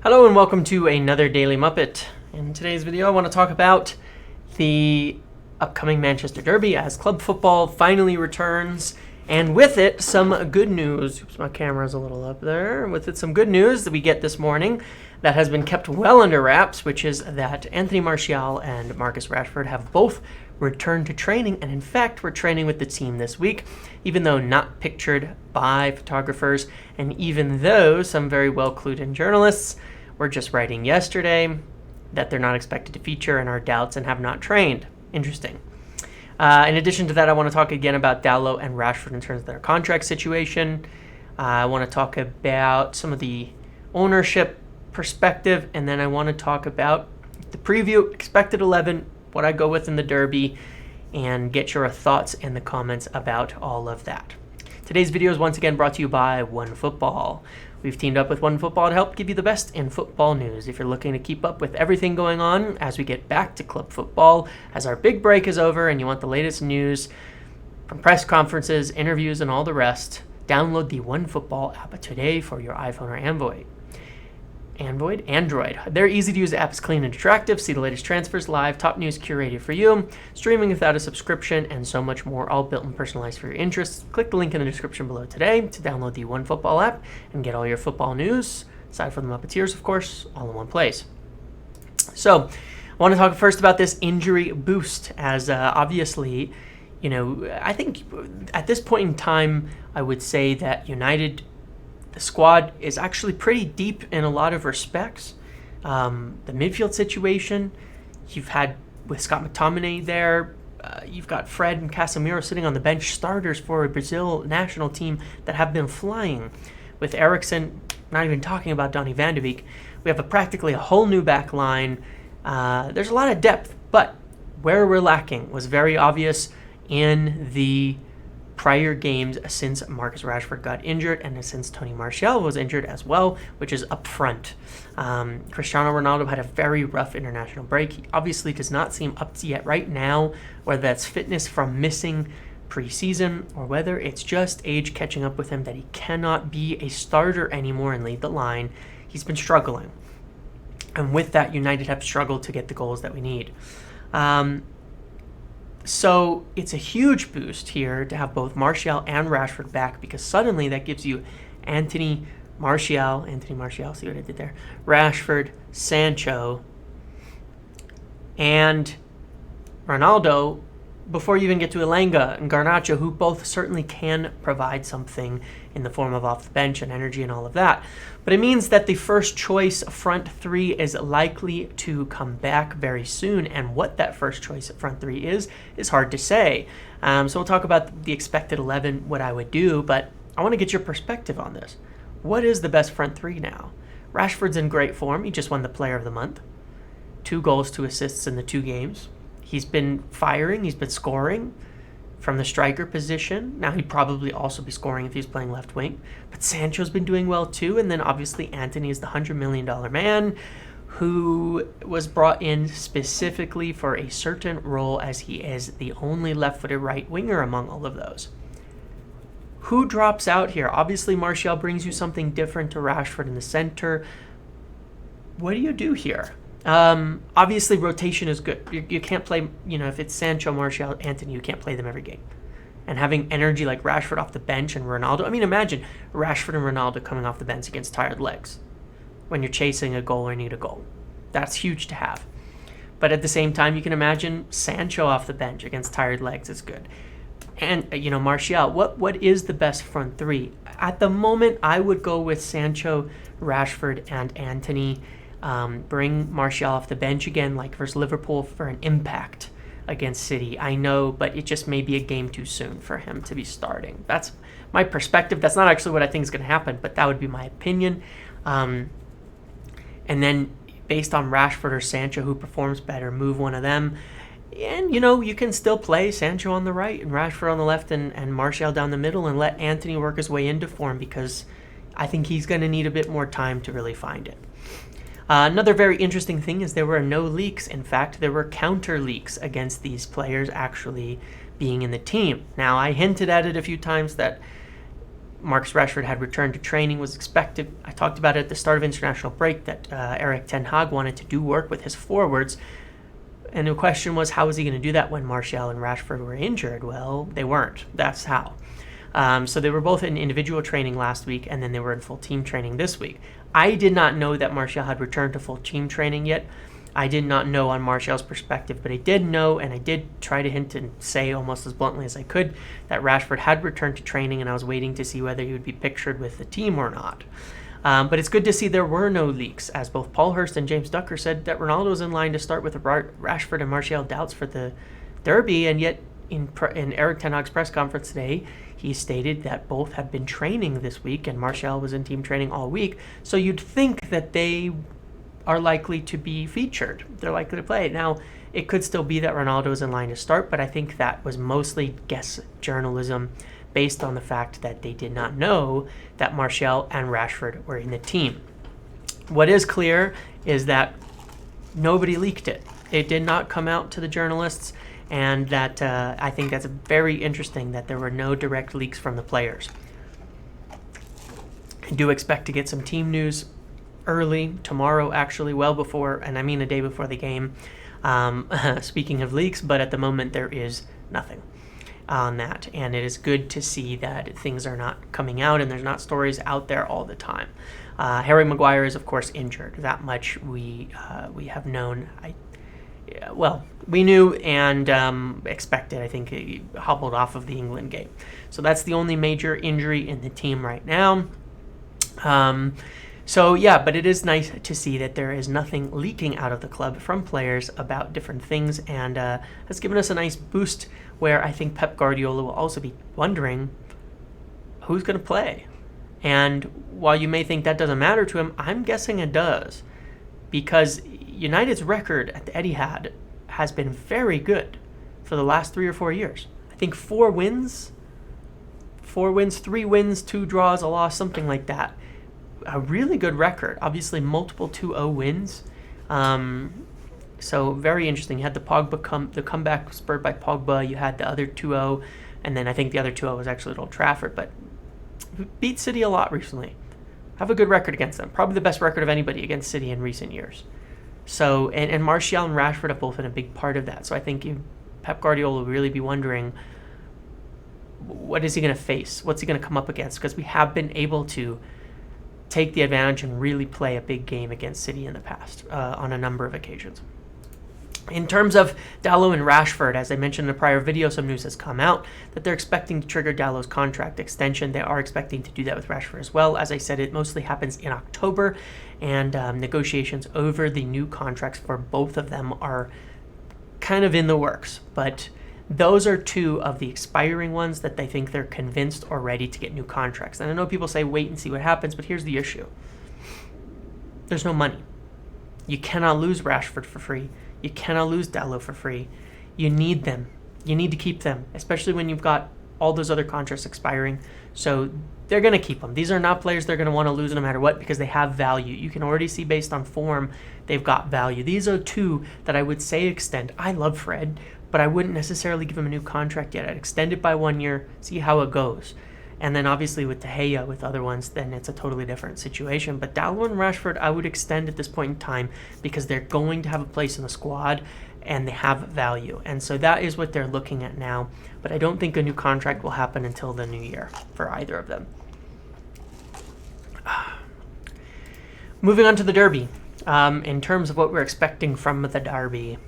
Hello and welcome to another Daily Muppet. In today's video I want to talk about the upcoming Manchester Derby as club football finally returns, and with it some good news. Oops, my camera's a little up there. With it some good news that we get this morning that has been kept well under wraps, which is that Anthony Martial and Marcus Rashford have both returned to training, and in fact were training with the team this week, even though not pictured by photographers, and even though some very well clued in journalists were just writing yesterday that they're not expected to feature and are doubts and have not trained. Interesting. In addition to that, I want to talk again about Dalot and Rashford in terms of their contract situation. I want to talk about some of the ownership perspective, and then I want to talk about the preview, expected 11, what I go with in the Derby, and get your thoughts in the comments about all of that. Today's video is once again brought to you by OneFootball. We've teamed up with OneFootball to help give you the best in football news. If you're looking to keep up with everything going on as we get back to club football, as our big break is over and you want the latest news from press conferences, interviews, and all the rest, download the OneFootball app today for your iPhone or Android. Their easy-to-use app is clean and attractive. See the latest transfers live, top news curated for you, streaming without a subscription, and so much more, all built and personalized for your interests. Click the link in the description below today to download the OneFootball app and get all your football news, aside from the Muppeteers, of course, all in one place. So, I want to talk first about this injury boost, as obviously, I think at this point in time, I would say that United, the squad is actually pretty deep in a lot of respects. The midfield situation, you've had with Scott McTominay there, you've got Fred and Casemiro sitting on the bench, starters for a Brazil national team that have been flying. With Eriksen, not even talking about Donny van de Beek, we have practically a whole new back line. There's a lot of depth, but where we're lacking was very obvious in the prior games since Marcus Rashford got injured and since Tony Martial was injured as well, which is up front. Cristiano Ronaldo had a very rough international break. He obviously does not seem up to yet right now, whether that's fitness from missing preseason or whether it's just age catching up with him that he cannot be a starter anymore and lead the line. He's been struggling. And with that, United have struggled to get the goals that we need. So it's a huge boost here to have both Martial and Rashford back, because suddenly that gives you Anthony Martial, see what I did there, Rashford, Sancho, and Ronaldo, before you even get to Elanga and Garnacho, who both certainly can provide something in the form of off the bench and energy and all of that. But it means that the first choice front three is likely to come back very soon, and what that first choice front three is hard to say. So we'll talk about the expected 11, what I would do, but I want to get your perspective on this. What is the best front three now? Rashford's in great form. He just won the Player of the Month. 2 goals, 2 assists in the 2 games. He's been firing, he's been scoring from the striker position. Now he'd probably also be scoring if he's playing left wing. But Sancho's been doing well too. And then obviously Anthony is the $100 million man who was brought in specifically for a certain role, as he is the only left-footed right winger among all of those. Who drops out here? Obviously Martial brings you something different to Rashford in the center. What do you do here? Obviously rotation is good. You can't play, if it's Sancho, Martial, Anthony, you can't play them every game. And having energy like Rashford off the bench and Ronaldo, imagine Rashford and Ronaldo coming off the bench against tired legs when you're chasing a goal or need a goal. That's huge to have. But at the same time, you can imagine Sancho off the bench against tired legs is good. And, Martial, what is the best front three? At the moment, I would go with Sancho, Rashford, and Anthony. Bring Martial off the bench again, like versus Liverpool, for an impact against City. I know, but it just may be a game too soon for him to be starting. That's my perspective. That's not actually what I think is going to happen, but that would be my opinion. And then based on Rashford or Sancho, who performs better, move one of them. And, you can still play Sancho on the right and Rashford on the left and Martial down the middle, and let Anthony work his way into form, because I think he's going to need a bit more time to really find it. Another very interesting thing is there were no leaks. In fact, there were counter leaks against these players actually being in the team. Now, I hinted at it a few times that Marcus Rashford had returned to training was expected. I talked about it at the start of international break that Erik ten Hag wanted to do work with his forwards. And the question was, how was he going to do that when Martial and Rashford were injured? Well, they weren't. That's how. So they were both in individual training last week, and then they were in full team training this week. I did not know that Martial had returned to full team training yet. I did not know on Martial's perspective, but I did know, and I did try to hint and say almost as bluntly as I could, that Rashford had returned to training, and I was waiting to see whether he would be pictured with the team or not. But it's good to see there were no leaks, as both Paul Hurst and James Ducker said that Ronaldo was in line to start with Rashford and Martial doubts for the derby, and yet in Erik ten Hag's press conference today, he stated that both have been training this week, and Martial was in team training all week, so you'd think that they are likely to be featured. They're likely to play. Now, it could still be that Ronaldo is in line to start, but I think that was mostly guess journalism based on the fact that they did not know that Martial and Rashford were in the team. What is clear is that nobody leaked it. It did not come out to the journalists, and that I think that's very interesting that there were no direct leaks from the players. I do expect to get some team news early, tomorrow actually, well before, and I mean a day before the game. Speaking of leaks, but at the moment there is nothing on that, and it is good to see that things are not coming out and there's not stories out there all the time. Harry Maguire is of course injured. That much we have known. We knew and expected. I think he hobbled off of the England game, so that's the only major injury in the team right now. But it is nice to see that there is nothing leaking out of the club from players about different things, and has given us a nice boost where I think Pep Guardiola will also be wondering who's going to play. And while you may think that doesn't matter to him, I'm guessing it does, because United's record at the Etihad has been very good for the last 3 or 4 years. I think 4 wins, 3 wins, 2 draws, a loss, something like that. A really good record. Obviously, multiple 2-0 wins. So very interesting. You had the comeback spurred by Pogba. You had the other 2-0, and then I think the other 2-0 was actually at Old Trafford. But beat City a lot recently. Have a good record against them. Probably the best record of anybody against City in recent years. So and Martial and Rashford have both been a big part of that. So I think Pep Guardiola will really be wondering, what is he going to face? What's he going to come up against? Because we have been able to take the advantage and really play a big game against City in the past on a number of occasions. In terms of Dalot and Rashford, as I mentioned in a prior video, some news has come out that they're expecting to trigger Dalot's contract extension. They are expecting to do that with Rashford as well. As I said, it mostly happens in October, and negotiations over the new contracts for both of them are kind of in the works. But those are 2 of the expiring ones that they think they're convinced or ready to get new contracts. And I know people say wait and see what happens, but here's the issue. There's no money. You cannot lose Rashford for free. You cannot lose Dalot for free. You need them. You need to keep them, especially when you've got all those other contracts expiring. So they're going to keep them. These are not players they're going to want to lose no matter what, because they have value. You can already see based on form they've got value. These are 2 that I would say extend. I love Fred, but I wouldn't necessarily give him a new contract yet. I'd extend it by 1 year, see how it goes. And then obviously with De Gea, with other ones, then it's a totally different situation. But Dalot and Rashford, I would extend at this point in time, because they're going to have a place in the squad and they have value. And so that is what they're looking at now. But I don't think a new contract will happen until the new year for either of them. Moving on to the derby. In terms of what we're expecting from the derby,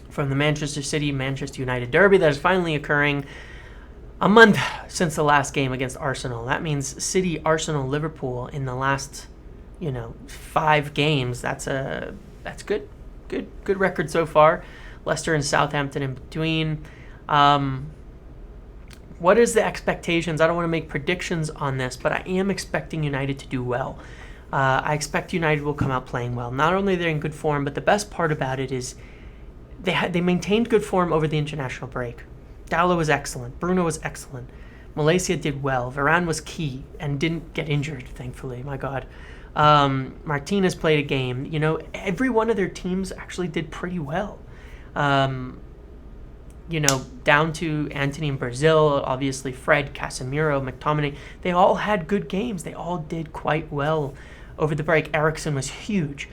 from the Manchester City-Manchester United derby that is finally occurring a month since the last game against Arsenal. That means City, Arsenal, Liverpool in the last, 5 games. That's good record so far. Leicester and Southampton in between. What is the expectations? I don't want to make predictions on this, but I am expecting United to do well. I expect United will come out playing well. Not only are they in good form, but the best part about it is they maintained good form over the international break. Dalot was excellent. Bruno was excellent. Malaysia did well. Varane was key and didn't get injured, thankfully. My God. Martinez played a game. Every one of their teams actually did pretty well. down to Anthony in Brazil, obviously Fred, Casemiro, McTominay, they all had good games. They all did quite well over the break. Eriksen was huge.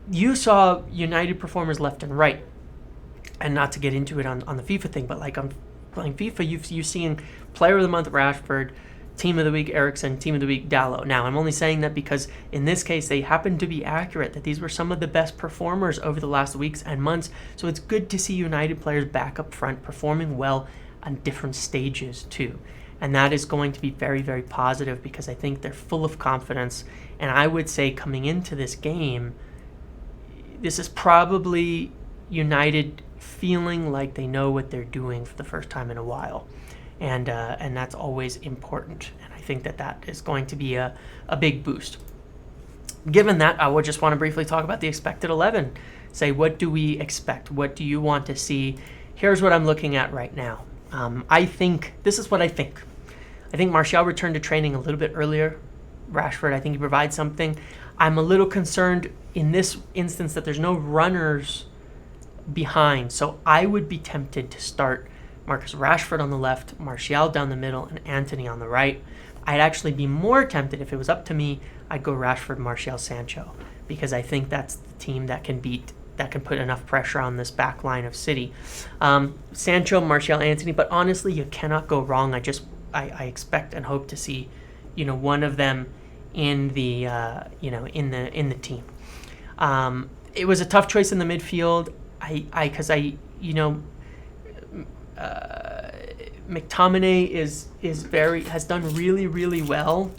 You saw United performers left and right. And not to get into it on the FIFA thing, but like on playing FIFA, you're seeing Player of the Month Rashford, Team of the Week Eriksen, Team of the Week Dalot. Now, I'm only saying that because in this case, they happen to be accurate, that these were some of the best performers over the last weeks and months. So it's good to see United players back up front performing well on different stages too. And that is going to be very, very positive because I think they're full of confidence. And I would say coming into this game, this is probably United feeling like they know what they're doing for the first time in a while. And that's always important. And I think that is going to be a big boost. Given that, I would just want to briefly talk about the expected 11. Say, what do we expect? What do you want to see? Here's what I'm looking at right now. This is what I think. I think Martial returned to training a little bit earlier. Rashford, I think he provides something. I'm a little concerned in this instance that there's no runners behind. So I would be tempted to start Marcus Rashford on the left, Martial down the middle, and Anthony on the right. I'd actually be more tempted, if it was up to me, I'd go Rashford, Martial, Sancho, because I think that's the team that can put enough pressure on this back line of City. Sancho, Martial, Anthony, but honestly, you cannot go wrong. I expect and hope to see, one of them in the in the team. It was a tough choice in the midfield. McTominay has done really, really well,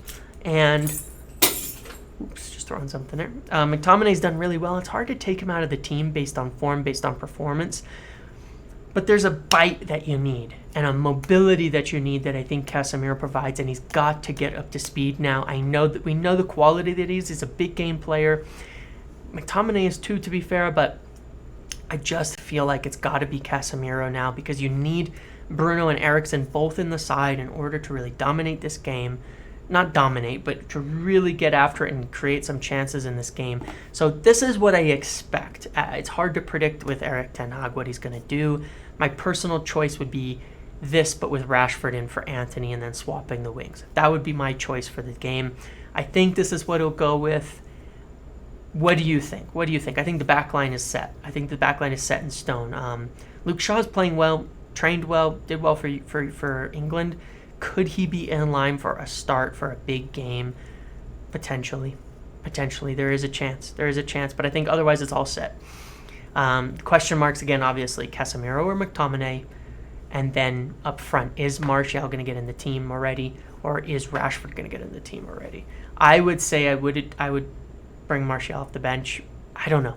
and just throwing something there. McTominay's done really well. It's hard to take him out of the team based on form, based on performance, but there's a bite that you need and a mobility that you need that I think Casemiro provides, and he's got to get up to speed now. We know the quality that he is. He's a big game player. McTominay is too, to be fair, but I just feel like it's got to be Casemiro now because you need Bruno and Eriksen both in the side in order to really dominate this game. Not dominate, but to really get after it and create some chances in this game. So this is what I expect. It's hard to predict with Erik ten Hag what he's going to do. My personal choice would be this, but with Rashford in for Anthony and then swapping the wings. That would be my choice for the game. I think this is what he'll go with. What do you think? I think the back line is set. I think the back line is set in stone. Luke Shaw's playing well, trained well, did well for England. Could he be in line for a start for a big game? Potentially. There is a chance. But I think otherwise it's all set. Question marks again, obviously, Casemiro or McTominay. And then up front, is Martial going to get in the team already? Or is Rashford going to get in the team already? I would say I would bring Martial off the bench. I don't know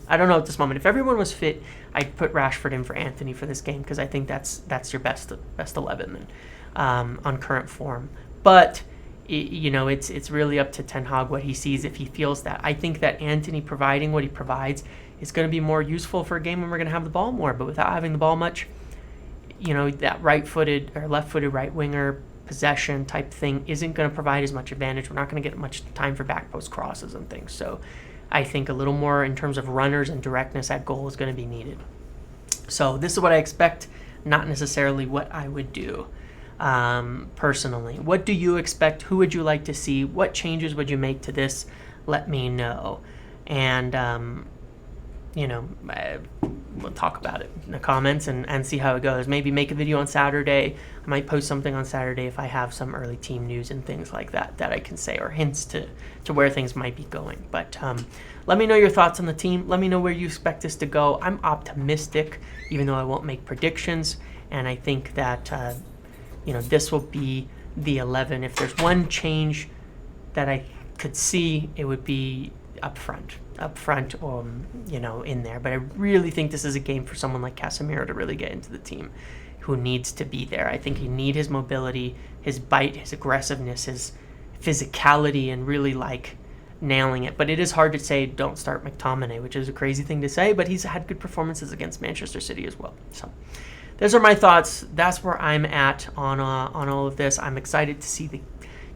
at this moment. If everyone was fit, I'd put Rashford in for Anthony for this game because I think that's your best 11 on current form. But it's really up to Ten Hag what he sees if he feels that. I think that Anthony providing what he provides is going to be more useful for a game when we're going to have the ball more. But without having the ball much, that right-footed or left-footed right winger possession type thing isn't going to provide as much advantage. We're not going to get much time for back post crosses and things. So I think a little more in terms of runners and directness at goal is going to be needed. So this is what I expect, not necessarily what I would do personally. What do you expect? Who would you like to see? What changes would you make to this? Let me know. And, we'll talk about it in the comments and see how it goes. Maybe make a video on Saturday. I might post something on Saturday if I have some early team news and things like that I can say, or hints to where things might be going. But let me know your thoughts on the team. Let me know where you expect this to go. I'm optimistic, even though I won't make predictions. And I think that, this will be the 11. If there's one change that I could see, it would be up front, in there. But I really think this is a game for someone like Casemiro to really get into the team, who needs to be there. I think you need his mobility, his bite, his aggressiveness, his physicality, and really nailing it. But it is hard to say don't start McTominay, which is a crazy thing to say, but he's had good performances against Manchester City as well. So those are my thoughts. That's where I'm at on all of this. I'm excited to see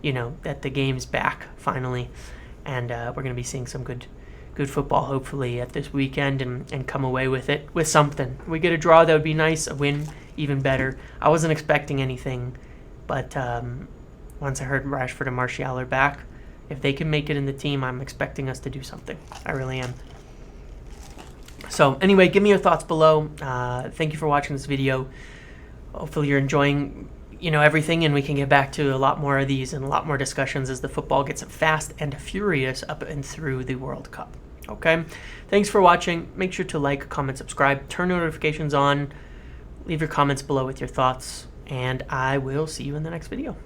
that the game's back finally, and we're going to be seeing some good good football, hopefully, at this weekend and come away with it, with something. If we get a draw, that would be nice. A win, even better. I wasn't expecting anything, but once I heard Rashford and Martial are back, if they can make it in the team, I'm expecting us to do something. I really am. So anyway, give me your thoughts below. Thank you for watching this video. Hopefully you're enjoying, everything, and we can get back to a lot more of these and a lot more discussions as the football gets fast and furious up and through the World Cup. Okay? Thanks for watching. Make sure to like, comment, subscribe, turn notifications on, leave your comments below with your thoughts, and I will see you in the next video.